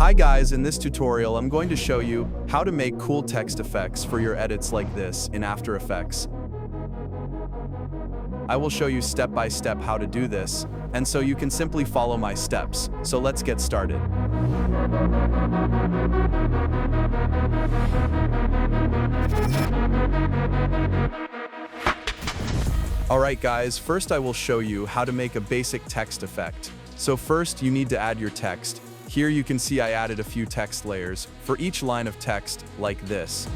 Hi guys, in this tutorial I'm going to show you how to make cool text effects for your edits like this in After Effects. I will show you step by step how to do this, and so you can simply follow my steps. So let's get started. Alright guys, first I will show you how to make a basic text effect. So first you need to add your text. Here you can see I added a few text layers for each line of text, like this.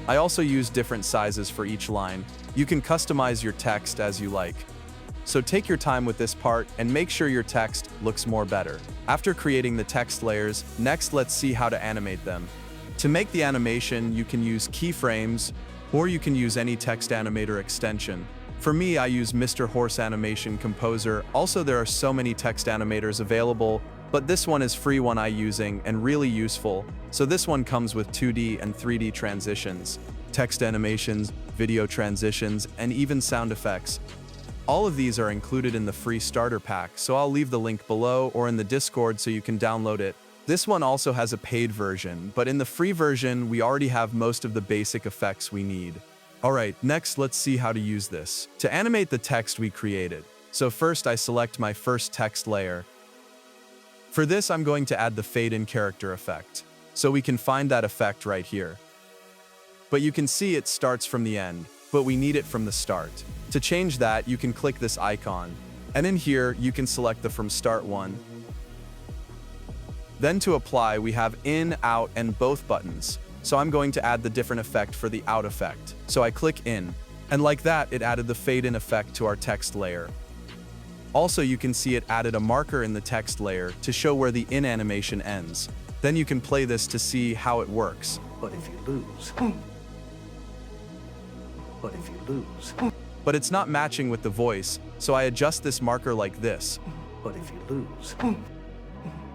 I also use different sizes for each line. You can customize your text as you like. So take your time with this part and make sure your text looks more better. After creating the text layers, next let's see how to animate them. To make the animation, you can use keyframes, or you can use any text animator extension. For me, I use Mr. Horse Animation Composer. Also, there are so many text animators available, but this one is free one I'm using and really useful. So this one comes with 2D and 3D transitions, text animations, video transitions, and even sound effects. All of these are included in the free starter pack, so I'll leave the link below or in the Discord so you can download it. This one also has a paid version, but in the free version, we already have most of the basic effects we need. Alright, next let's see how to use this to animate the text we created. So first I select my first text layer. For this I'm going to add the fade in character effect. So we can find that effect right here. But you can see it starts from the end, but we need it from the start. To change that, you can click this icon. And in here, you can select the From Start one. Then to apply, we have in, out, and both buttons. So I'm going to add the different effect for the out effect. So I click in, and like that, it added the fade in effect to our text layer. Also, you can see it added a marker in the text layer to show where the in animation ends. Then you can play this to see how it works. But if you lose. But if you lose. But it's not matching with the voice, so I adjust this marker like this. But if you lose.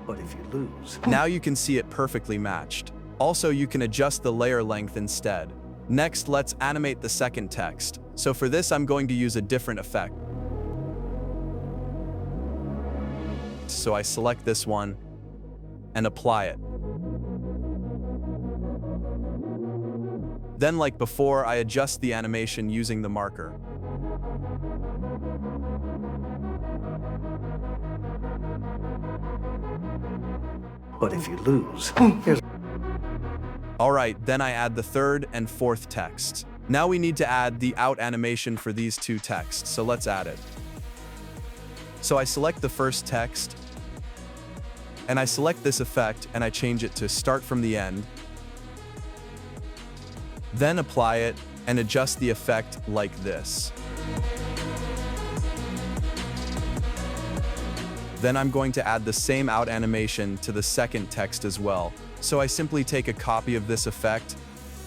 But if you lose. Now you can see it perfectly matched. Also, you can adjust the layer length instead. Next, let's animate the second text. So for this, I'm going to use a different effect. So I select this one and apply it. Then, like before, I adjust the animation using the marker. But if you lose. Alright, then I add the third and fourth text. Now we need to add the out animation for these two texts, so let's add it. So I select the first text, and I select this effect, and I change it to start from the end. Then apply it, and adjust the effect like this. Then I'm going to add the same out animation to the second text as well. So I simply take a copy of this effect,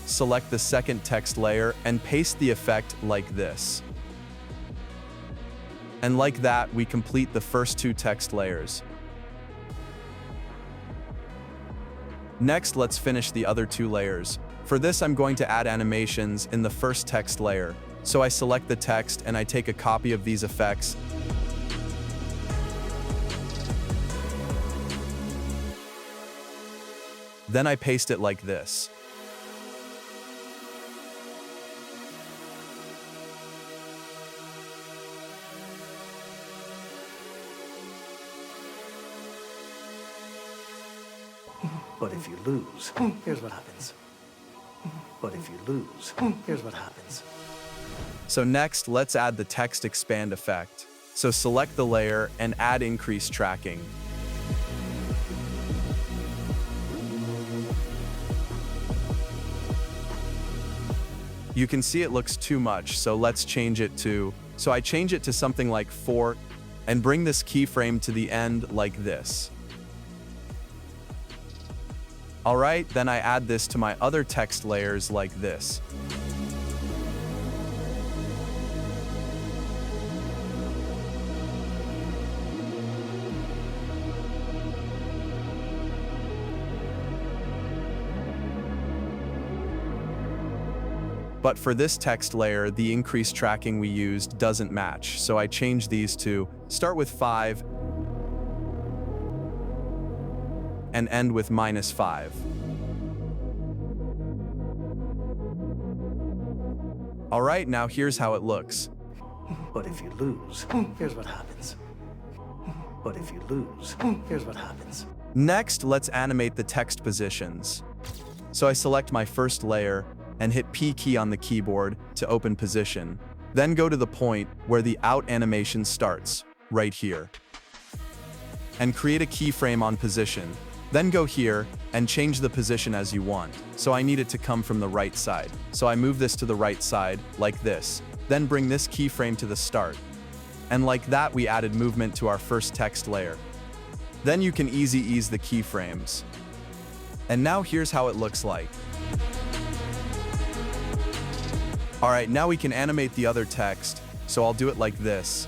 select the second text layer, and paste the effect like this. And like that, we complete the first two text layers. Next, let's finish the other two layers. For this, I'm going to add animations in the first text layer. So I select the text and I take a copy of these effects. Then I paste it like this. But if you lose. Here's what happens. But if you lose. Here's what happens. So next, let's add the text expand effect. So select the layer and add increase tracking. You can see it looks too much, so let's change it to, so I change it to something like 4, and bring this keyframe to the end like this. Alright, then I add this to my other text layers like this. But for this text layer, the increased tracking we used doesn't match, so I changed these to start with 5 and end with -5. Alright, now here's how it looks. But if you lose, here's what happens. But if you lose, here's what happens. Next, let's animate the text positions. So I select my first layer and hit P key on the keyboard to open position. Then go to the point where the out animation starts, right here. And create a keyframe on position. Then go here and change the position as you want. So I need it to come from the right side. So I move this to the right side, like this. Then bring this keyframe to the start. And like that, we added movement to our first text layer. Then you can ease the keyframes. And now here's how it looks like. Alright, now we can animate the other text, so I'll do it like this.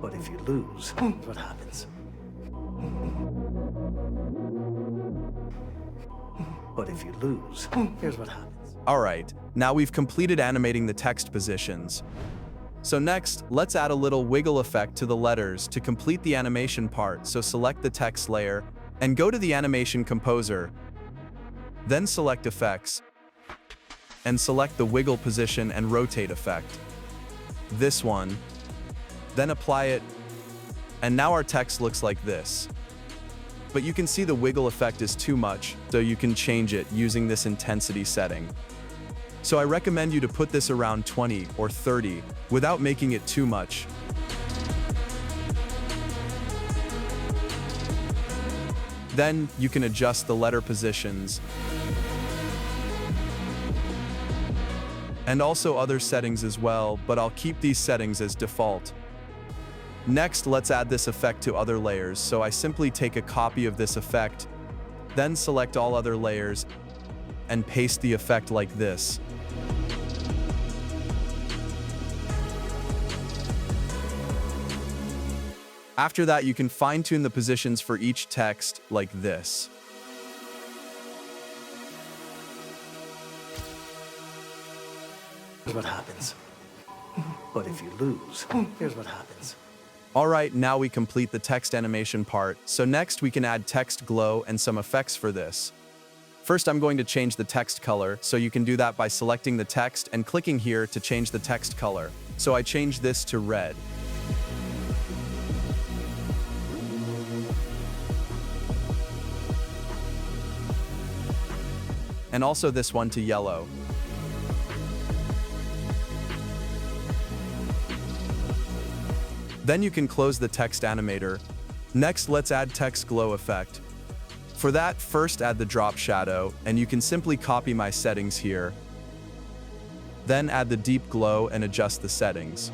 But if you lose, what happens? But if you lose, here's what happens. Alright, now we've completed animating the text positions. So next, let's add a little wiggle effect to the letters to complete the animation part. So select the text layer and go to the animation composer. Then select effects and select the wiggle position and rotate effect. This one. Then apply it, and now our text looks like this. But you can see the wiggle effect is too much, so you can change it using this intensity setting. So I recommend you to put this around 20 or 30 without making it too much. Then you can adjust the letter positions and also other settings as well, but I'll keep these settings as default. Next, let's add this effect to other layers, so I simply take a copy of this effect, then select all other layers, and paste the effect like this. After that, you can fine-tune the positions for each text like this. Here's what happens. But if you lose, here's what happens. Alright, now we complete the text animation part, so next we can add text glow and some effects for this. First, I'm going to change the text color, so you can do that by selecting the text and clicking here to change the text color. So I change this to red. And also this one to yellow. Then you can close the text animator. Next, let's add text glow effect. For that, first add the drop shadow, and you can simply copy my settings here. Then add the deep glow and adjust the settings.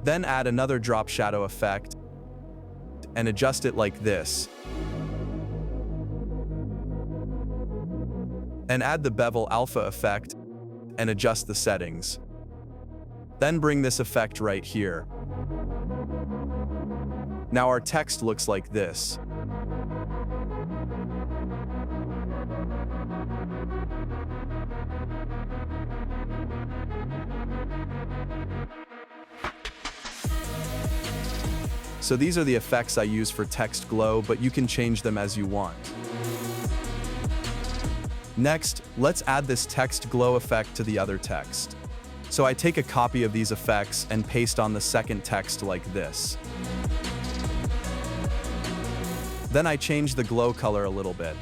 Then add another drop shadow effect and adjust it like this. And add the bevel alpha effect and adjust the settings. Then bring this effect right here. Now our text looks like this. So these are the effects I use for text glow, but you can change them as you want. Next, let's add this text glow effect to the other text. So I take a copy of these effects and paste on the second text like this. Then I change the glow color a little bit.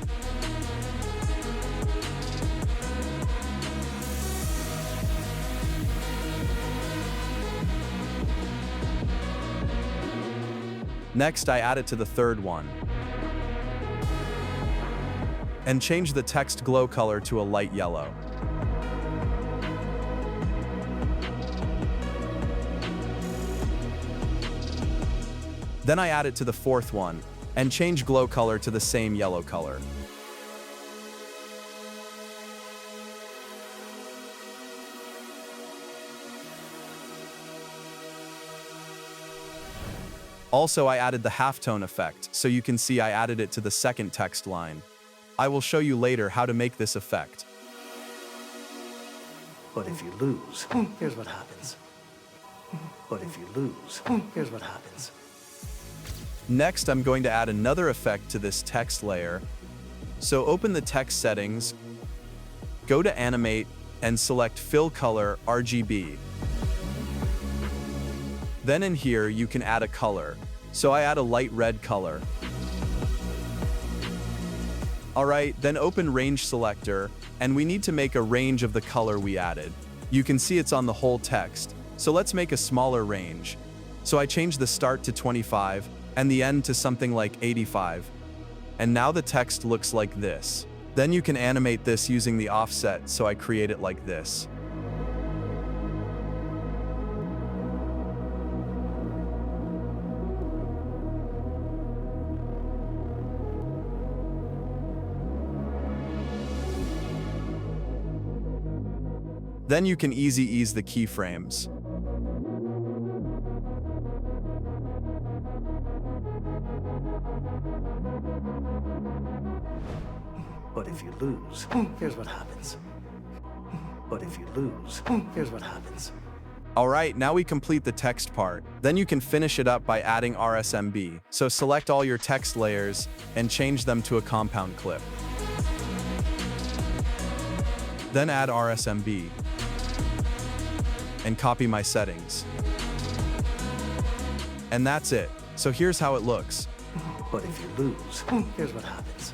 Next, I add it to the third one. And change the text glow color to a light yellow. Then I add it to the fourth one, and change glow color to the same yellow color. Also, I added the halftone effect, so you can see I added it to the second text line. I will show you later how to make this effect. But if you lose, here's what happens. But if you lose, here's what happens. Next, I'm going to add another effect to this text layer. So open the text settings, go to Animate, and select Fill Color RGB. Then in here, you can add a color. So I add a light red color. Alright, then open Range Selector, and we need to make a range of the color we added. You can see it's on the whole text, so let's make a smaller range. So I change the start to 25, and the end to something like 85. And now the text looks like this. Then you can animate this using the offset, so I create it like this. Then you can easy ease the keyframes. But if you lose, here's what happens. But if you lose, here's what happens. Alright, now we complete the text part. Then you can finish it up by adding RSMB. So select all your text layers and change them to a compound clip. Then add RSMB. And copy my settings. And that's it. So here's how it looks. But if you lose, here's what happens.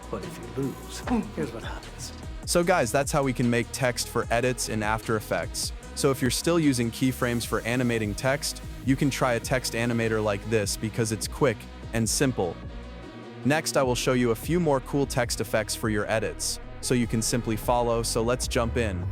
But if you lose, here's what happens. So guys, that's how we can make text for edits in After Effects. So if you're still using keyframes for animating text, you can try a text animator like this because it's quick and simple. Next, I will show you a few more cool text effects for your edits, so you can simply follow. So let's jump in.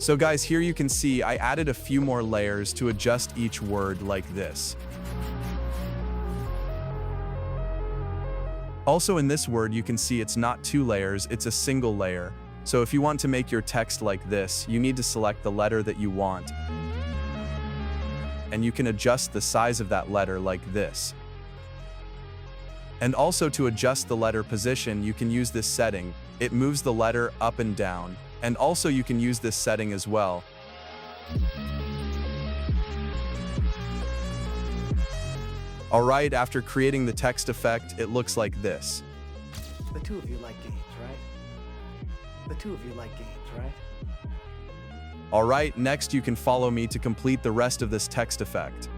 So guys, here you can see I added a few more layers to adjust each word like this. Also in this word, you can see it's not 2 layers, it's a single layer. So if you want to make your text like this, you need to select the letter that you want. And you can adjust the size of that letter like this. And also to adjust the letter position, you can use this setting. It moves the letter up and down. And also you can use this setting as well. Alright, after creating the text effect, it looks like this. The two of you like games, right? The two of you like games, right? Alright, next you can follow me to complete the rest of this text effect.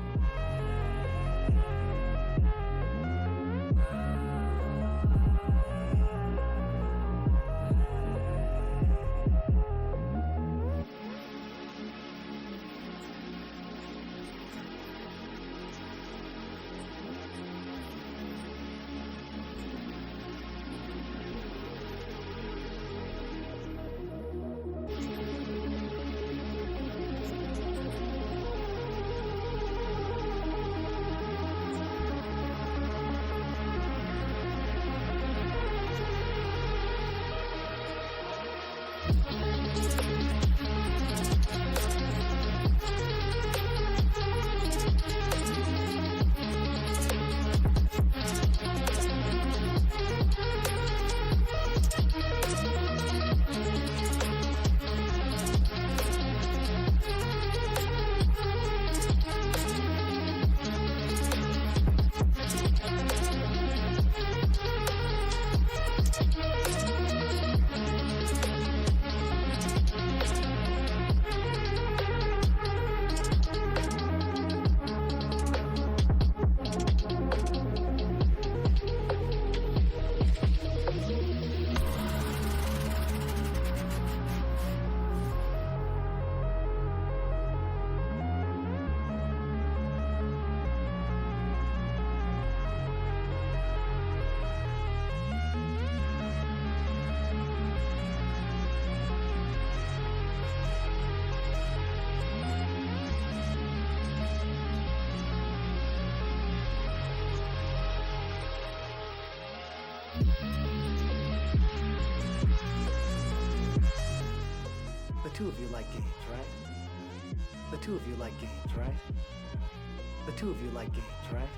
The two of you like games, right? The two of you like games, right? The two of you like games, right?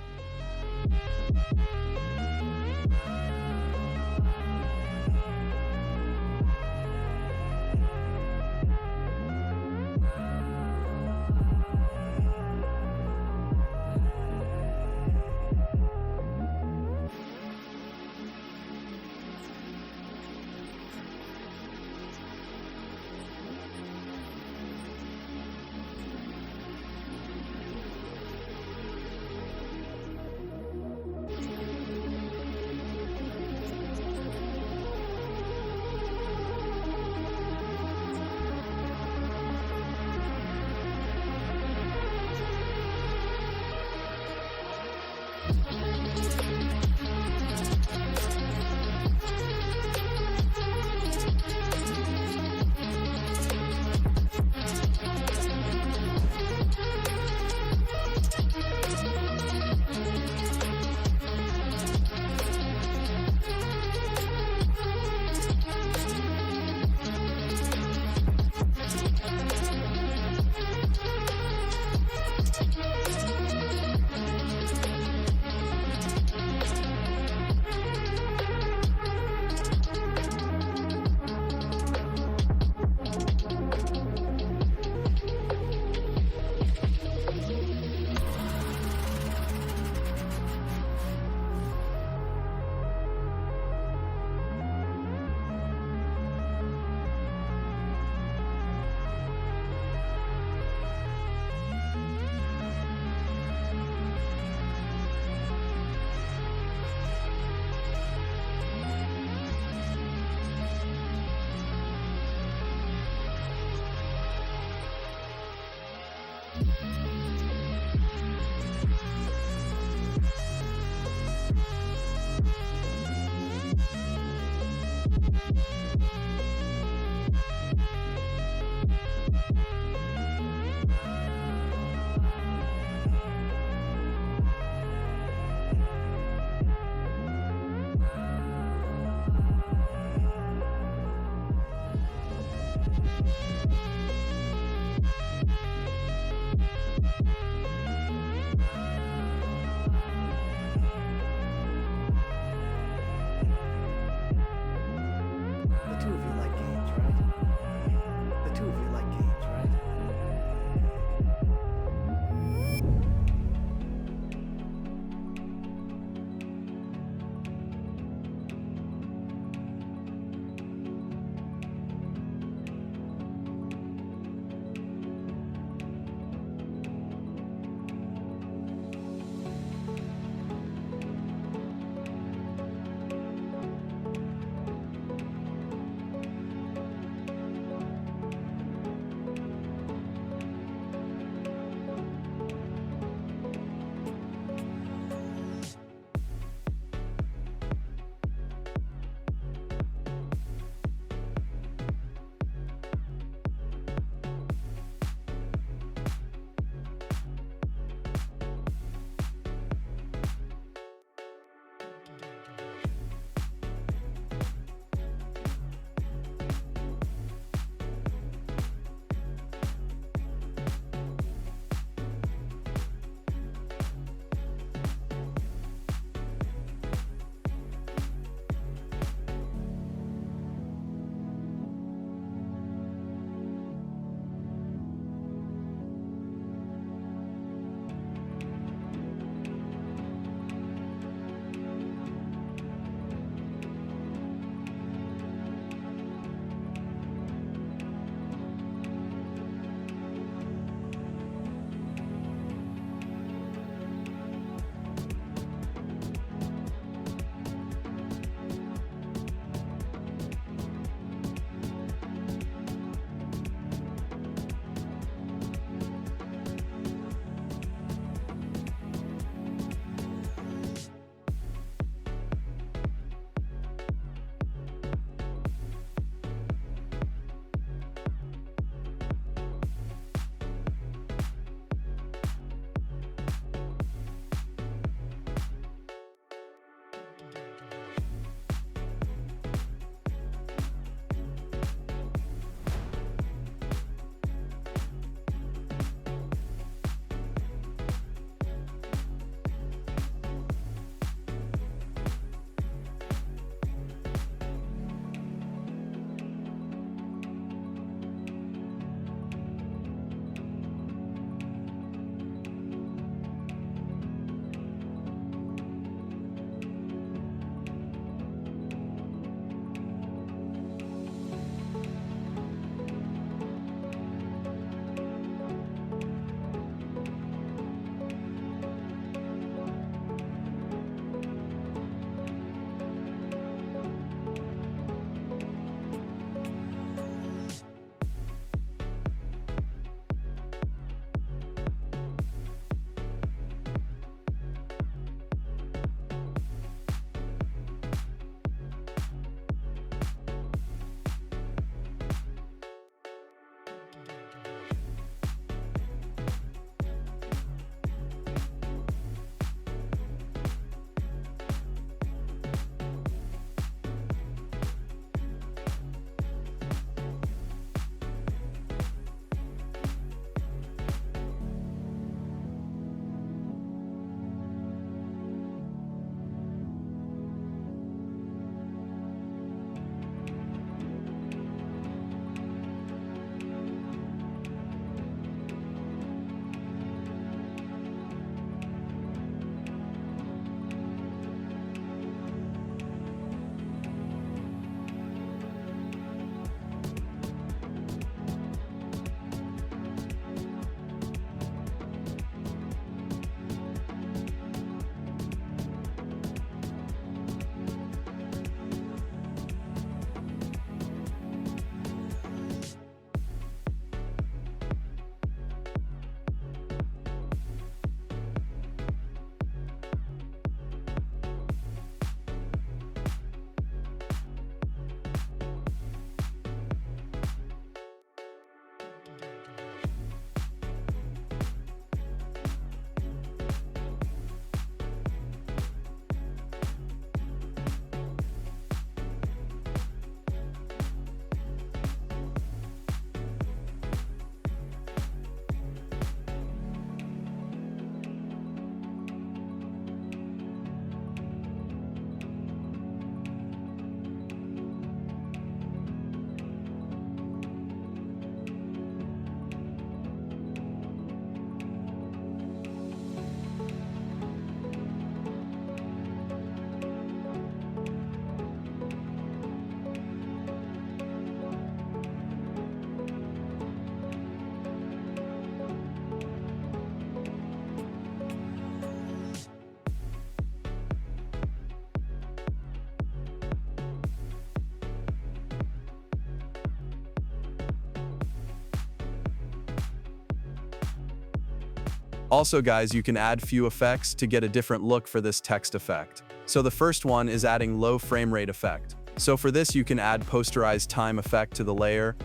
Also guys, you can add few effects to get a different look for this text effect. So the first one is adding low frame rate effect. So for this you can add posterized time effect to the layer.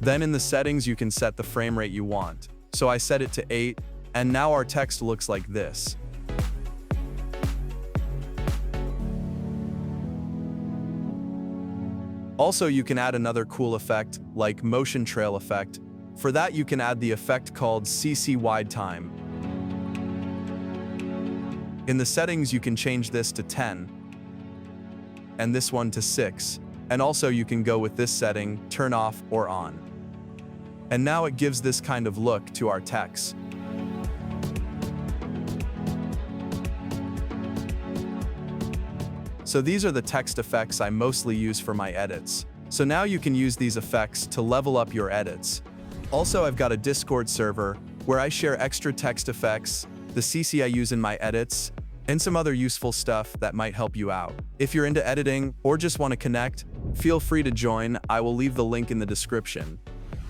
Then in the settings you can set the frame rate you want. So I set it to 8, and now our text looks like this. Also, you can add another cool effect, like motion trail effect. For that, you can add the effect called CC Wide Time. In the settings, you can change this to 10, and this one to 6. And also, you can go with this setting, turn off or on. And now it gives this kind of look to our text. So these are the text effects I mostly use for my edits. So now you can use these effects to level up your edits. Also, I've got a Discord server where I share extra text effects, the CC I use in my edits, and some other useful stuff that might help you out. If you're into editing or just want to connect, feel free to join. I will leave the link in the description.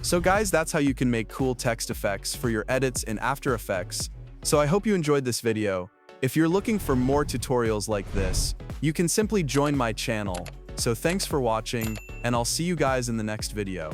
So guys, that's how you can make cool text effects for your edits in After Effects. So I hope you enjoyed this video. If you're looking for more tutorials like this, you can simply join my channel. So thanks for watching, and I'll see you guys in the next video.